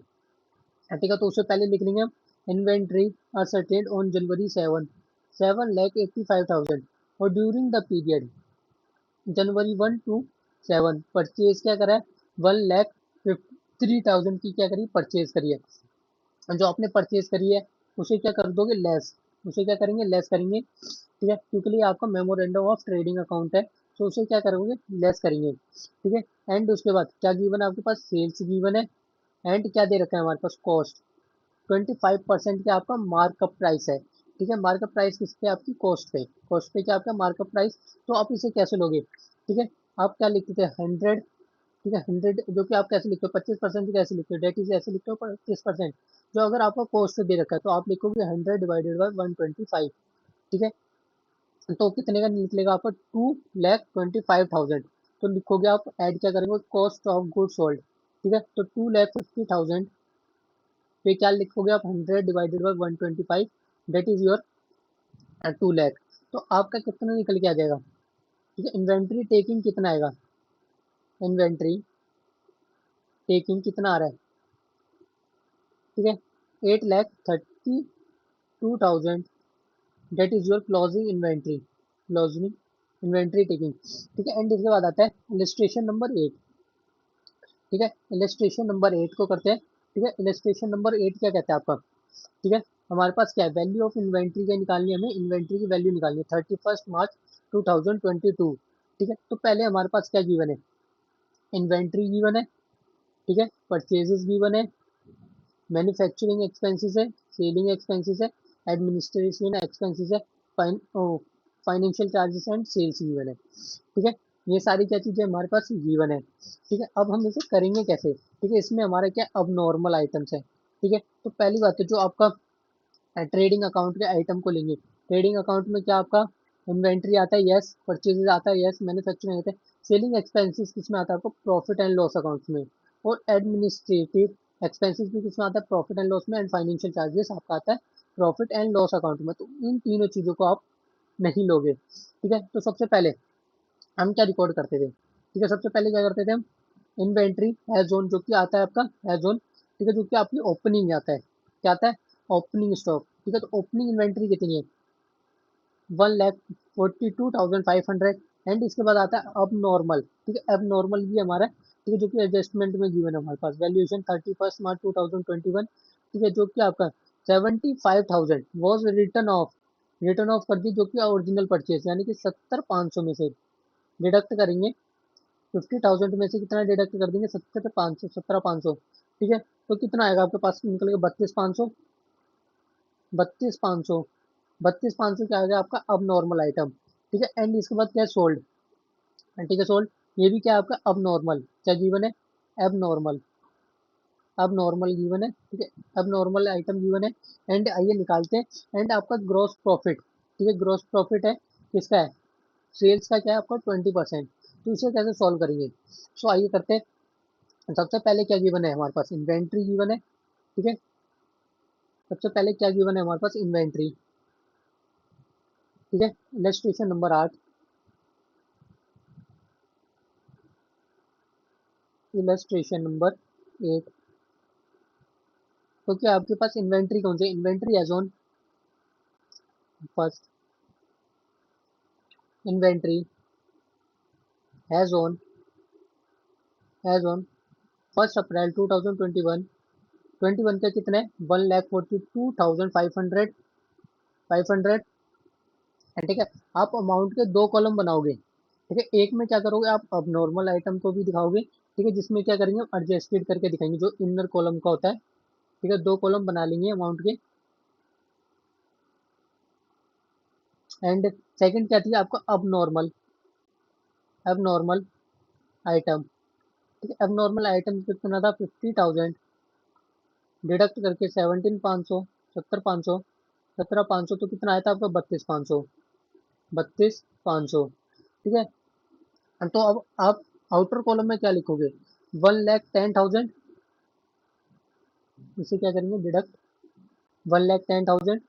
ठीक है। तो उससे पहले लिख लेंगे हम, inventory are started on January 7, 7,85,000, और during the period January 1 to 7 purchase क्या करा है, 1,53,000 की क्या करी, परचेज करी है। और जो आपने परचेज करी है उसे क्या कर दोगे, लेस, उसे क्या करेंगे, लेस करेंगे, ठीक है, क्योंकि ये आपका मेमोरेंडम ऑफ ट्रेडिंग अकाउंट है, तो उसे क्या करोगे, लेस करेंगे, ठीक है। एंड उसके बाद क्या गिवन है आपके पास, सेल्स गिवन है। एंड क्या दे रखा है हमारे पास, कॉस्ट, 25% का आपका मार्कअप प्राइस है, ठीक है। मार्कअप प्राइस किस पे, आपकी कॉस्ट पे, कॉस्ट पे क्या आपका मार्कअप प्राइस। तो आप इसे कैसे लोगे, ठीक है, आप क्या लिखते थे, 100, ठीक है, 100, जो कि आप कैसे लिखते हो, 25% कैसे लिखते हो, डेट इज ऐसे लिखते हो 25%, जो अगर आपको कॉस्ट दे रखा है तो आप लिखोगे 100 डिवाइडेड बाई 125, ठीक है। तो कितने का निकलेगा आपका, 2,25,000। तो लिखोगे आप, ऐड क्या करेंगे, कॉस्ट ऑफ गुड सोल्ड, ठीक है। तो 2,50,000 पे क्या लिखोगे आप, 100 divided by 125, that is your 2 lakh. तो आपका कितना निकल के आ जाएगा, ठीक है। इन्वेंट्री टेकिंग कितना आएगा, इन्वेंट्री टेकिंग कितना आ रहा है, ठीक है, 8,32,000, that is your closing inventory, closing inventory taking, ठीक है। एंड इसके बाद आता है इलस्ट्रेशन नंबर 8, ठीक है। इलस्ट्रेशन नंबर 8 को करते हैं, ठीक है। इलस्ट्रेशन नंबर 8 क्या कहता है आपका, ठीक है, हमारे पास क्या है, वैल्यू ऑफ इन्वेंट्री क्या निकालनी है, हमें इन्वेंट्री की वैल्यू निकालनी है 31 मार्च 2022, ठीक है। तो पहले हमारे पास क्या गिवन है, इन्वेंट्री गिवन है, ठीक है, परचेजेस गिवन है, मैन्युफैक्चरिंग एक्सपेंसेस है, सेलिंग एक्सपेंसेस है, एडमिनिस्ट्रेशन एक्सपेंसेस है, financial charges and sales given है, ठीक है। ये सारी क्या चीजें हमारे पास गिवन है, ठीक है। अब हम इसे करेंगे कैसे, ठीक है, इसमें हमारा क्या अब नॉर्मल आइटम्स है, ठीक है। तो पहली बात है, जो आपका ट्रेडिंग अकाउंट के आइटम को लेंगे, ट्रेडिंग अकाउंट में क्या आपका इन्वेंट्री आता है, यस, परचेजेस आता है, यस, मैन्युफैक्चरिंग आता है, सेलिंग एक्सपेंसेस किसमें आता है, आपको प्रॉफिट एंड लॉस अकाउंट में, और एडमिनिस्ट्रेटिव एक्सपेंसेस भी किसमें आता है, प्रॉफिट एंड लॉस में, एंड फाइनेंशियल चार्जेस आपका आता है प्रॉफिट एंड लॉस अकाउंट में। तो इन तीनों चीजों को आप नहीं लोगे, ठीक है। तो सबसे पहले हम क्या रिकॉर्ड करते थे, ठीक है, सबसे पहले क्या करते थे हम, इन्वेंट्री हैज ऑन, जो कि आता है आपका हैज ऑन, ठीक है, जो कि आपकी ओपनिंग आता है, क्या आता है, ओपनिंग स्टॉक, ठीक है। तो ओपनिंग इन्वेंट्री कितनी है, 1,42,500। एंड इसके बाद आता है अब नॉर्मल, ठीक है, अब नॉर्मल भी हमारा, ठीक है, जो कि एडजस्टमेंट में गिवन है हमारे पास, वैल्यूएशन 31 मार्च 2021, ठीक है, जो कि आपका 75,000 was return of, return of कर दी, जो कि ओरिजिनल परचेज, यानी कि 70,500 में से डिडक्ट करेंगे, 50,000 में से कितना डिडक्ट कर देंगे, 70,500, 17,500, ठीक है। तो कितना आएगा आपके पास निकलेगा, 32,500, 32,500, 32,500 क्या आ गया आपका अब नॉर्मल आइटम, ठीक है। एंड इसके बाद क्या है, सोल्ड, ठीक है, सोल्ड, ये भी क्या है आपका अब नॉर्मल, क्या गिवन है, अब नॉर्मल, अब नॉर्मल गिवन है, ठीक है, अब नॉर्मल आइटम गिवन है। एंड आइए निकालते हैं, एंड आपका ग्रॉस प्रॉफिट, ठीक है, ग्रॉस प्रॉफिट है किसका है, सेल्स का क्या है आपका 20%। तो इसे कैसे सॉल्व करेंगे, सो आइए करते हैं। सबसे पहले क्या गिवन है हमारे पास, इन्वेंट्री गिवन है। ठीक है, सबसे पहले क्या गिवन है हमारे पास, इन्वेंट्री। ठीक है, इलस्ट्रेशन नंबर 8, इलस्ट्रेशन नंबर 8। तो क्या आपके पास इन्वेंट्री कौन सी, inventory as on first, inventory as on 1 April 2021, 21 के कितने, 1,42,500, 500। ठीक है, आप अमाउंट के दो कॉलम बनाओगे। ठीक है, एक में क्या करोगे आप, अब नॉर्मल आइटम को भी दिखाओगे। ठीक है, जिसमें क्या करेंगे, हम एडजस्टेड करके दिखाएंगे जो इनर कॉलम का होता है। ठीक है, दो कॉलम बना लेंगे अमाउंट के। एंड सेकंड क्या थी आपका, अब नॉर्मल, अब नॉर्मल आइटम। ठीक है, अब नॉर्मल आइटम कितना था, 50,000, डिडक्ट करके 17,500, 17,500, 17,500 तो कितना आया था आपका, 32,500, 32,500। ठीक है, तो अब आप आउटर कॉलम में क्या लिखोगे, 1,10,000, इसे क्या करेंगे, डिडक्ट 1,10,000,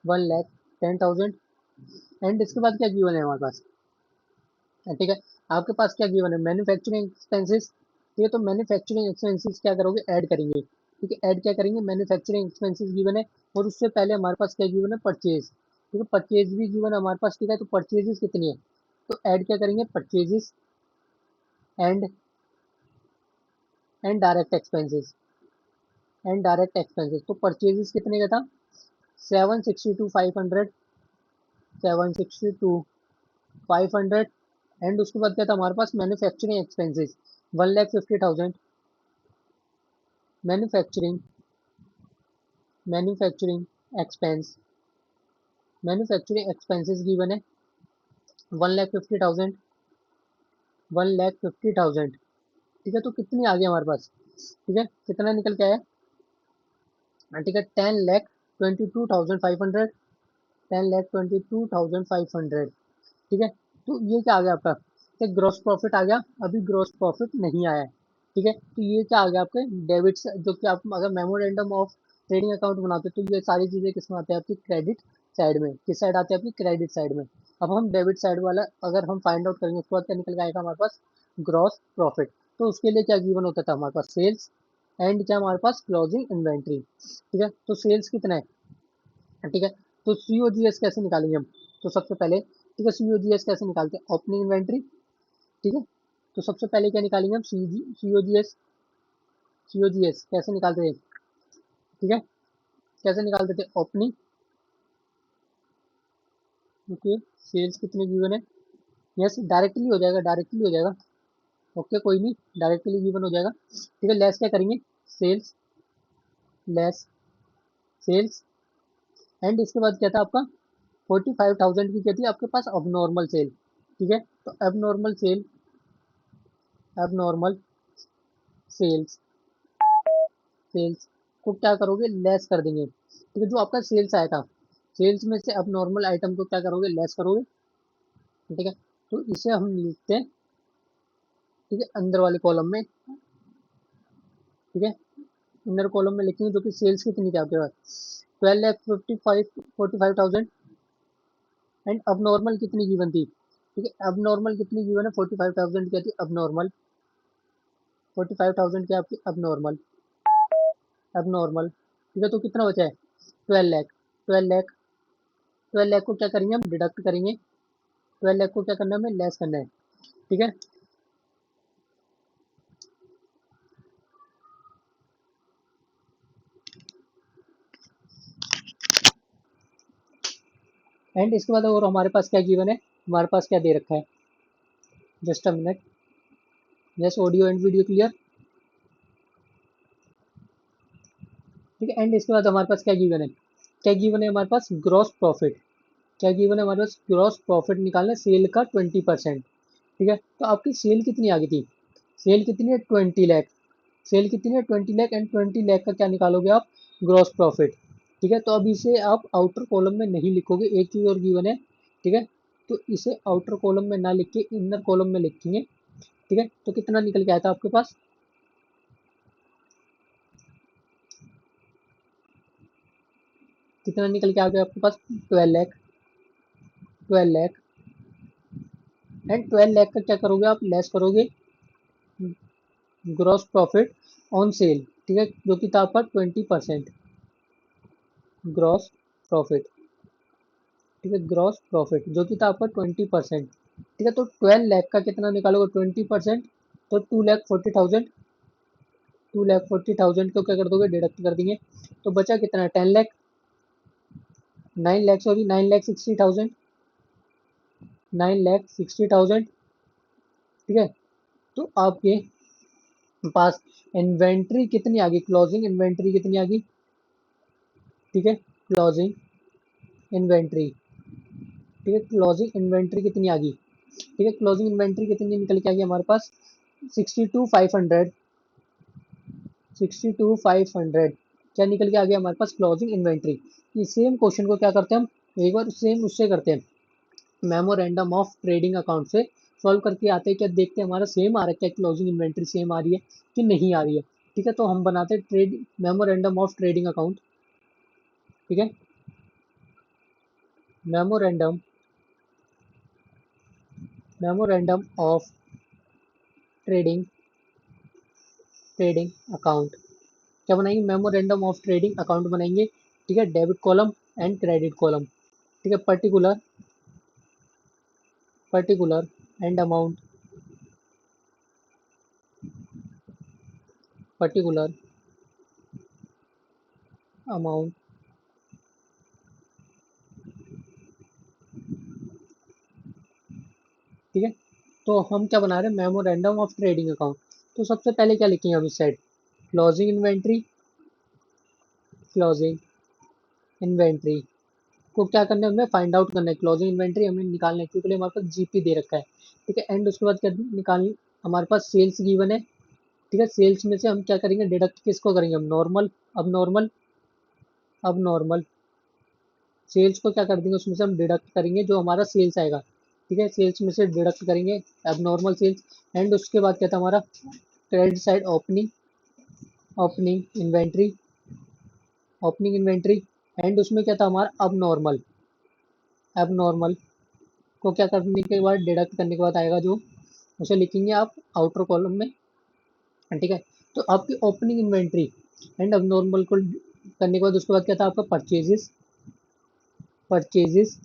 1,10,000। एंड इसके बाद क्या गिवन है हमारे पास, ठीक है, आपके पास क्या गिवन है, मैन्युफैक्चरिंग एक्सपेंसेस। ठीक है, तो मैन्युफैक्चरिंग एक्सपेंसेस क्या करोगे, ऐड करेंगे। ठीक है, ऐड क्या करेंगे, मैन्युफैक्चरिंग एक्सपेंसेस गिवन है। और उससे पहले हमारे पास क्या गिवन है, परचेज। ठीक है, परचेज भी गिवन है हमारे पास। ठीक है, तो परचेजेस कितनी है, तो ऐड क्या करेंगे, purchases and direct expenses, and direct expenses. तो परचेजेस कितने का था, 762,500, 762,500। एंड उसके बाद क्या था हमारे पास, manufacturing expenses 1,50,000, manufacturing, manufacturing expense, manufacturing expenses given है 1,50,000, 1,50,000। ठीक है, तो कितनी आ गई हमारे पास, ठीक है, कितना निकल के आया, ठीक है, 10,22,500, 10,22,500। ठीक है, तो ये क्या आ गया आपका, एक ग्रॉस प्रॉफिट आ गया, अभी ग्रॉस प्रॉफिट नहीं आया है। ठीक है, तो ये क्या आ गया आपके डेबिट, जो कि आप अगर मेमोरेंडम ऑफ ट्रेडिंग अकाउंट बनाते हो तो ये सारी चीजें किसमें आती है, आपकी क्रेडिट साइड में। किस साइड आती है, आपकी क्रेडिट साइड में। अब हम डेबिट साइड वाला अगर हम फाइंड आउट करेंगे, उसके बाद क्या निकल के आएगा हमारे पास, ग्रॉस प्रॉफिट। तो उसके लिए क्या गिवन होता था हमारे पास, सेल्स एंड क्या हमारे पास, क्लोजिंग इन्वेंट्री। ठीक है, तो सेल्स कितना है, ठीक है, तो सीओजीएस कैसे निकालेंगे हम, तो सबसे पहले, ठीक है, सीओजीएस कैसे निकालते हैं, ओपनिंग इन्वेंट्री। ठीक है, तो सबसे पहले क्या निकालेंगे हम, सीओजीएस, सीओजीएस कैसे निकालते थे, ठीक है, कैसे निकालते थे, ओपनिंग, ओके, सेल्स कितने गिवन है, यस डायरेक्टली हो जाएगा, डायरेक्टली हो जाएगा, ओके कोई नहीं, डायरेक्टली गिवन हो जाएगा। ठीक है, लेस क्या करेंगे, सेल्स, लेस सेल्स। एंड इसके बाद क्या था आपका, 45,000 की क्या थी आपके पास, अब नॉर्मल सेल। ठीक है, तो अब नॉर्मल सेल, अब नॉर्मल सेल्स, सेल्स को क्या करोगे, लेस कर देंगे। ठीक है, जो आपका सेल्स आया था, सेल्स में से अब नॉर्मल आइटम को क्या करोगे, लेस करोगे। ठीक है, तो इसे हम लिखते हैं, ठीक है, अंदर वाले कॉलम में। ठीक है, इनर कॉलम में लिखेंगे, जो कि सेल्स कितनी थी आपके पास, 12,55,45,000। एंड अब नॉर्मल कितनी गिवन थी, ठीक है, अब नॉर्मल कितनी गिवन है, 45,000 क्या थी अब नॉर्मल, 45,000 क्या आपकी अब नॉर्मल, अब नॉर्मल। ठीक है, तो कितना बचा है, 12 लाख, 12 लाख, 12 लाख को क्या करेंगे हम, डिडक्ट करेंगे, 12 लाख को क्या करना है, हमें लेस करना है। ठीक है, एंड इसके बाद और हमारे पास क्या गिवन है, हमारे पास क्या दे रखा है, just a minute, yes audio and video clear. ठीक है, एंड इसके बाद हमारे पास क्या गिवन है, क्या गिवन है हमारे पास, ग्रॉस प्रॉफिट। क्या गिवन है हमारे पास, ग्रॉस प्रॉफिट निकालना है सेल का 20%। ठीक है, तो आपकी सेल कितनी आ गई थी, सेल कितनी है, 20 लाख, सेल कितनी है, 20 लाख। एंड 20 लाख का क्या निकालोगे आप, ग्रॉस प्रॉफिट। ठीक है, तो अब इसे आप आउटर कॉलम में नहीं लिखोगे, एक चीज और गिवन है। ठीक है, तो इसे आउटर कॉलम में ना लिख के इनर कॉलम में लिखेंगे। ठीक है, तो कितना निकल के आया था आपके पास, कितना निकल के आ गया आपके पास, 12 लाख, 12 लाख। एंड 12 लाख का क्या करोगे आप, लेस करोगे ग्रॉस प्रॉफिट ऑन सेल, ठीक है, जो कि था आपका 20% ग्रॉस प्रॉफिट, ठीक है, ग्रॉस प्रॉफिट जो कि था आपका 20%, ठीक है। तो 12 लाख का कितना निकालोगे 20%, तो 2,40,000, 2,40,000 को क्या कर दोगे, डिडक्ट कर देंगे, तो बचा कितना, 10 लाख, 9 लाख, सॉरी 9,60,000, 9,60,000, ठीक है। तो आपके पास इन्वेंट्री कितनी आ गई, क्लोजिंग इन्वेंट्री कितनी आ गई, ठीक है, क्लोजिंग इन्वेंट्री, ठीक है, क्लोजिंग इन्वेंट्री कितनी आ गई, ठीक है, क्लोजिंग इन्वेंट्री कितनी निकल के आ गई हमारे पास, 62,500, 62,500 क्या निकल के आ गया हमारे पास, क्लोजिंग इन्वेंट्री। ये सेम क्वेश्चन को क्या करते हैं हम, एक बार सेम उससे करते हैं, मेमोरेंडम ऑफ ट्रेडिंग अकाउंट से सॉल्व करके आते हैं, क्या देखते हैं हमारा सेम आ रहा है, क्या क्लोजिंग इन्वेंट्री सेम आ रही है कि नहीं आ रही है, ठीक है। तो हम बनाते हैं trade memorandum of trading account, ठीक है, memorandum, memorandum of trading, trading account क्या बनाएंगे, मेमोरेंडम ऑफ ट्रेडिंग अकाउंट बनाएंगे, ठीक है, debit column and credit column, ठीक है, particular, particular and amount, particular amount, ठीक है। तो हम क्या बना रहे हैं, मेमोरेंडम ऑफ ट्रेडिंग अकाउंट। तो सबसे पहले क्या लिखेंगे हम इस side, closing inventory, closing inventory को क्या करना है, हमें फाइंड आउट करना है, क्लोजिंग इन्वेंट्री हमें निकालना है, क्योंकि हमारे पास जीपी दे रखा है, ठीक है। एंड उसके बाद क्या निकाल, हमारे पास सेल्स गिवन है, ठीक है, सेल्स में से हम क्या करेंगे, डिडक्ट किसको करेंगे, हम नॉर्मल, अब नॉर्मल, अब नॉर्मल सेल्स को क्या कर देंगे, उसमें से हम डिडक्ट करेंगे जो हमारा सेल्स आएगा, ठीक है, सेल्स में से डिडक्ट करेंगे अब नॉर्मल सेल्स। एंड उसके बाद क्या था हमारा, credit side opening, opening inventory, opening inventory. And उसमें क्या था हमारा, अब नॉर्मल, अब नॉर्मल को क्या करने के बाद, डिडक्ट करने के बाद आएगा जो, उसे लिखेंगे आप आउटर कॉलम में, ठीक है। तो आपकी ओपनिंग इन्वेंट्री एंड अब नॉर्मल को करने के बाद उसके बाद क्या था आपका, purchases, purchases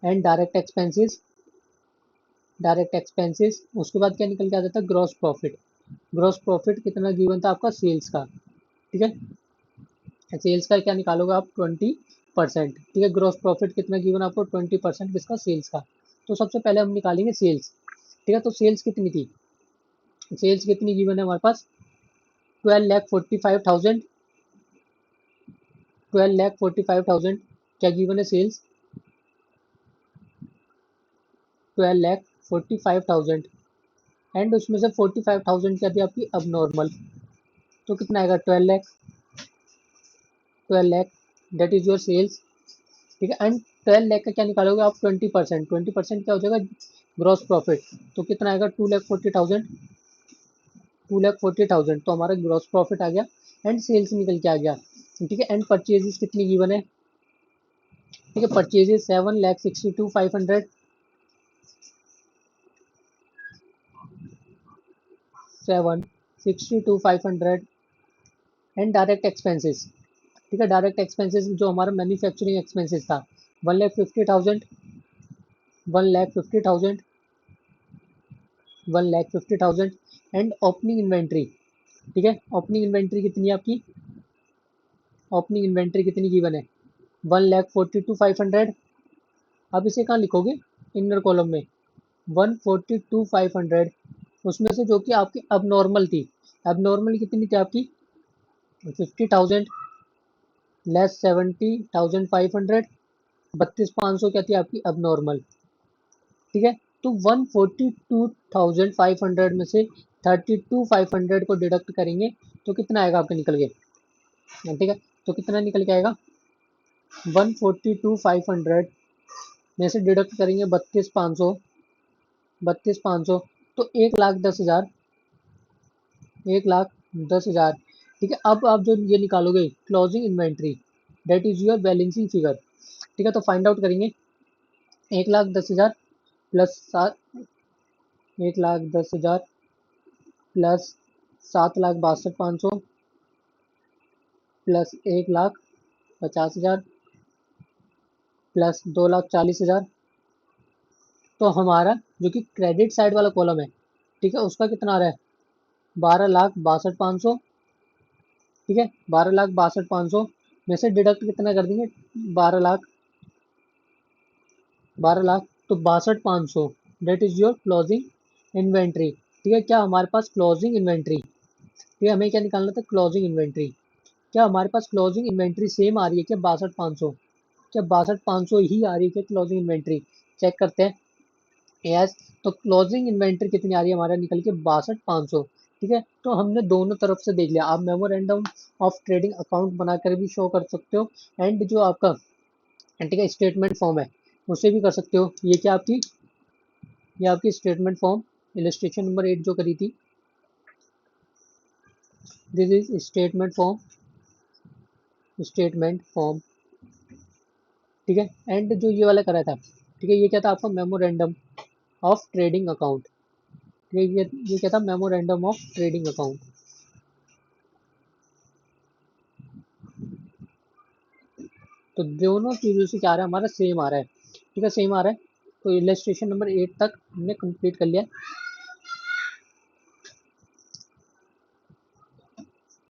and direct expenses, direct expenses. उसके बाद क्या निकल के आता था, ग्रॉस प्रॉफिट, ग्रॉस प्रॉफिट कितना गिवन था आपका, सेल्स का, ठीक है, सेल्स का क्या निकालोगे आप, 20%, ठीक है, ग्रॉस प्रॉफिट कितना गिवन आपको, 20% किसका, सेल्स का। तो सबसे पहले हम निकालेंगे सेल्स, ठीक है, तो सेल्स कितनी थी, सेल्स कितनी गिवन है हमारे पास, 12,45,000, 12,45,000 क्या गिवन है सेल्स, 12,45,000। एंड उसमें से 45,000 क्या थी आपकी, अब नॉर्मल, तो कितना आएगा, 12 lakh, 12 lakh that is your sales, ठीक है। एंड 12 लाख का क्या निकालोगे आप, 20%, 20% क्या हो जाएगा, ग्रॉस प्रॉफिट, तो कितना आएगा, 2,40,000, 2,40,000, तो हमारा ग्रॉस प्रॉफिट आ गया एंड सेल्स निकल के आ गया, ठीक है। एंड परचेजेस कितनी गिवन है, ठीक है, परचेजेस 7,62,500, 7,62,500। एंड डायरेक्ट एक्सपेंसेस, ठीक है, डायरेक्ट एक्सपेंसेस जो हमारा मैन्युफैक्चरिंग एक्सपेंसेस था, 1,50,000, 1,50,000, 1,50,000। एंड ओपनिंग इन्वेंट्री, ठीक है, ओपनिंग इन्वेंट्री कितनी है आपकी, ओपनिंग इन्वेंट्री कितनी गिवन है, 1,42,500। अब इसे कहाँ लिखोगे, इनर कॉलम में, 1,42,500, उसमें से जो कि आपकी अब नॉर्मल थी, अब नॉर्मल कितनी थी आपकी, 50,000 लेस 70,500, 32,500 क्या थी आपकी अब नॉर्मल, ठीक है। तो 142,500 में से 32,500 को डिडक्ट करेंगे, तो कितना आएगा आपका निकल के, ठीक है, तो कितना निकल के आएगा, 142,500 में से डिडक्ट करेंगे 32,500, 32,500, तो 1,10,000, 1,10,000। ठीक है, अब आप जो ये निकालोगे closing inventory, that is your balancing figure. ठीक है, तो फाइंड आउट करेंगे 1,10,000 प्लस 1,10,000 प्लस 7,62,500 प्लस 1,50,000 प्लस 2,40,000। तो हमारा जो कि क्रेडिट साइड वाला कॉलम है, ठीक है, उसका कितना आ रहा है? 12,62,500। ठीक है, 12,62,500 में से डिडक्ट कितना कर देंगे? 12 लाख, 12 लाख, तो 62,500, that is your closing inventory. ठीक है, क्या हमारे पास क्लोजिंग इन्वेंट्री, ठीक है, हमें क्या निकालना था? Closing inventory. क्या हमारे पास क्लोजिंग इन्वेंट्री सेम आ रही है क्या? 62,500, क्या 62,500 ही आ रही है क्या क्लोजिंग इन्वेंट्री? चेक करते हैं। यस, तो क्लोजिंग इन्वेंट्री कितनी आ रही है हमारा निकल के? 62,500। ठीक है, तो हमने दोनों तरफ से देख लिया। आप मेमोरेंडम ऑफ ट्रेडिंग अकाउंट बनाकर भी शो कर सकते हो, एंड जो आपका, ठीक है, स्टेटमेंट फॉर्म है उसे भी कर सकते हो। ये आपकी स्टेटमेंट फॉर्म, इलस्ट्रेशन नंबर 8 जो करी थी, this is statement form, statement form. ठीक है, एंड जो ये वाला करा था, ठीक है, ये क्या था आपका? Memorandum of trading account. ये क्या था? Memorandum of trading account. तो दोनों चीज़ों से क्या आ रहा है हमारा? सेम आ रहा है। ठीक है, सेम आ रहा है। तो इलस्ट्रेशन नंबर 8 तक हमने कंप्लीट कर लिया।